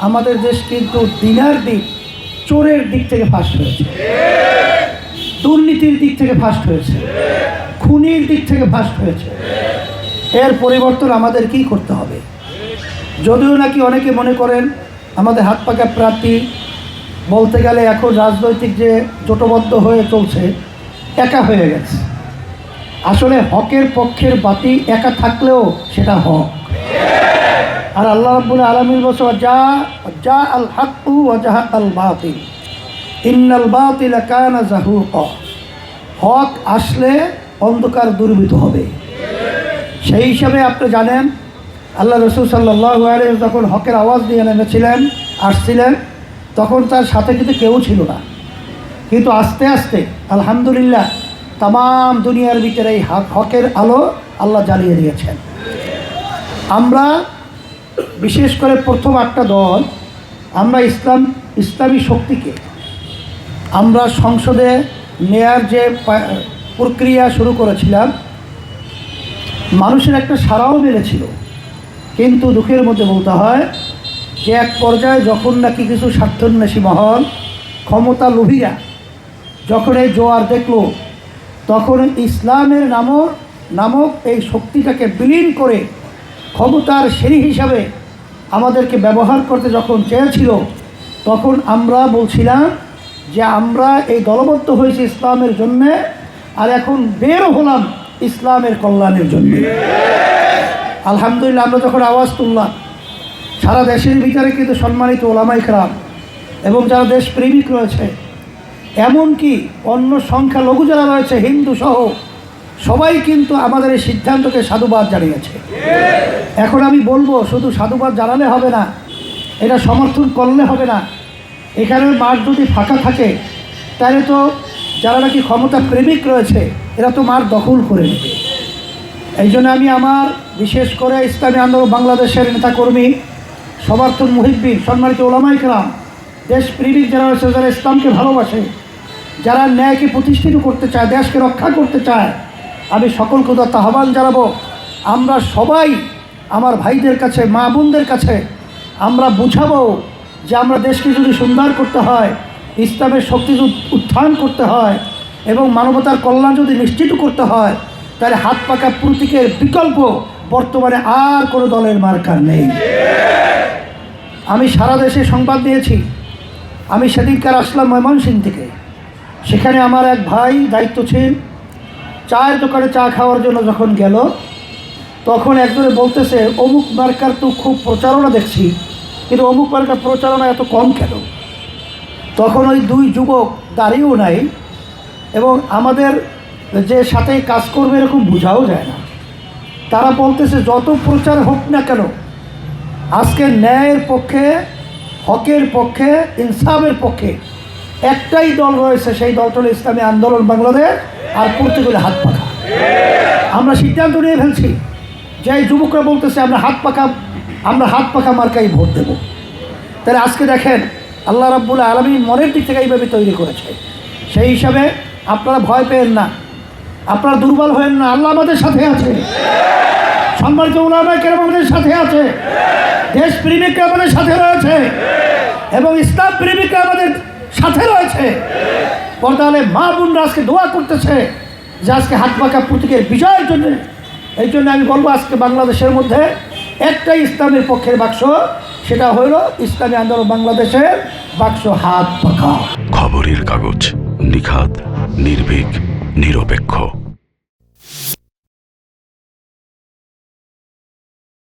আমাদের দেশ কিন্তু দিনার দিক চোরের দিক থেকে ফার্স্ট হয়েছে, দুর্নীতির দিক থেকে ফার্স্ট হয়েছে, খুনির দিক থেকে ফার্স্ট হয়েছে। এর পরিবর্তন আমাদের কি করতে হবে? যদিও নাকি অনেকে মনে করেন আমাদের হাত পাকা প্রার্থী বলতে গেলে এখন রাজনৈতিক যে জোটবদ্ধ হয়ে চলছে একা হয়ে গেছে। আসলে হকের পক্ষের বাতি একা থাকলেও সেটা হক। আর আল্লাহ রাব্বুল আলামিন বলছে যা আল হাক্কু ওয়া জাহাক আল বাতিল ইন্নাল বাতিলা কানা যাহুকা। হক আসলে অন্ধকার দূরীভূত হবে। সেই হিসাবে আপনি জানেন আল্লাহ রাসূল সাল্লাল্লাহু আলাইহি ওয়াসাল্লাম যখন হকের আওয়াজ দিয়ে আসছিলেন তখন তার সাথে কিন্তু কেউ ছিল না, কিন্তু আস্তে আস্তে আলহামদুলিল্লাহ তাম দুনিয়ার ভিতরে এই হকের আলো আল্লাহ জ্বালিয়ে দিয়েছেন। আমরা বিশেষ করে প্রথম একটা দল আমরা ইসলামী শক্তিকে আমরা সংসদে নেয়ার যে প্রক্রিয়া শুরু করেছিলাম, মানুষের একটা সাড়াও মিলেছিল। কিন্তু দুঃখের মধ্যে বলতে হয় যে এক পর্যায়ে যখন নাকি কিছু স্বার্থান্বেষী মহল, ক্ষমতা লোভীরা যখন এই জোয়ার দেখলো, তখন ইসলামের নামক এই শক্তিটাকে বিলীন করে ক্ষমতার সিঁড়ি হিসাবে আমাদেরকে ব্যবহার করতে যখন চেয়েছিল, তখন আমরা বলছিলাম যে আমরা এই দলবদ্ধ হয়েছি ইসলামের জন্যে, আর এখন বের হলাম ইসলামের কল্যাণের জন্য। আলহামদুলিল্লাহ আমরা যখন আওয়াজ তুললাম, সারা দেশের ভিতরে কিন্তু সম্মানিত ওলামায়ে কেরাম এবং যারা দেশপ্রেমিক রয়েছে, এমনকি অন্য সংখ্যালঘু যারা রয়েছে হিন্দু সহ সবাই কিন্তু আমাদের এই সিদ্ধান্তকে সাধুবাদ জানিয়েছে। এখন আমি বলবো শুধু সাধুবাদ জানালে হবে না, এটা সমর্থন করলে হবে না। এখানের মাঠ যদি ফাঁকা থাকে তাহলে তো যারা নাকি ক্ষমতা প্রেমিক রয়েছে এরা তো মাঠ দখল করে নেবে। এই জন্য আমি আমার বিশেষ করে ইসলামী আন্দোলন বাংলাদেশের নেতাকর্মী, সমর্থন মুহিব্বিন, সম্মানিত ওলামায়ে কেরাম, দেশপ্রেমিক যারা রয়েছে, যারা ইসলামকে ভালোবাসে, যারা ন্যায়কে প্রতিষ্ঠিত করতে চায়, দেশকে রক্ষা করতে চায়, আমি সকলকে আহ্বান জানাবো আমরা সবাই আমার ভাইদের কাছে, মা বোনদের কাছে আমরা বুঝাবো যে আমরা দেশকে যদি সুন্দর করতে হয়, ইসলামের শক্তি উত্থান করতে হয় এবং মানবতার কল্যাণ যদি নিশ্চিত করতে হয়, তাহলে হাত পাকা প্রতীকের বিকল্প বর্তমানে আর কোনো দলের মার্কার নেই। আমি সারা দেশে সংবাদ দিয়েছি। আমি সেদিনকার আসলাম ময়মনসিংহ থেকে, সেখানে আমার এক ভাই দায়িত্বশীল চায়ের দোকানে চা খাওয়ার জন্য যখন গেল, তখন একজনে বলতেছে অমুক মার্কার তো খুব প্রচারণা দেখছি, কিন্তু অমুক মার্কার প্রচারণা এত কম কেন? তখন ওই দুই যুবক দাঁড়িয়েও নাই এবং আমাদের যে সাথে কাজ করবে এরকম বোঝাও যায় না। তারা বলতেছে যত প্রচার হোক না কেন, আজকে ন্যায়ের পক্ষে, হকের পক্ষে, ইনসাফের পক্ষে একটাই দল রয়েছে, সেই দলটা হলো ইসলামী আন্দোলন বাংলাদেশ, আর প্রত্যেকগুলো হাত পাখা। আমরা সিদ্ধান্ত নিয়ে ফেলছি যে এই যুবকরা বলতেছে আমরা হাত পাখা মার্কাই ভোট দেব। তাহলে আজকে দেখেন আল্লাহ রাব্বুল আলামিন মনের দিক থেকে এইভাবে তৈরি করেছে। সেই হিসাবে আপনারা ভয় পেয়েন না, আপনারা দুর্বল হয়েন না, আল্লাহ আমাদের সাথে আছে, সম্মানিত উলামায়ে কেরাম আমাদের সাথে আছে, দেশপ্রেমিকরা আমাদের সাথে রয়েছে এবং ইসলাম প্রেমিকরা আমাদের সাথে রয়েছে। পর্দালে মা বোনরা আজকে দোয়া করতেছে যে আজকে হাত পাকা প্রতীকের বিজয়ের জন্য। এই জন্য আমি বলবো আজকে বাংলাদেশের মধ্যে একটাই ইসলামের পক্ষের বাক্স, সেটা হইল ইসলামী আন্দোলন বাংলাদেশের বাক্স হাত পাকা। খবরের কাগজ, নিখাত, নির্ভীক, নিরপেক্ষ।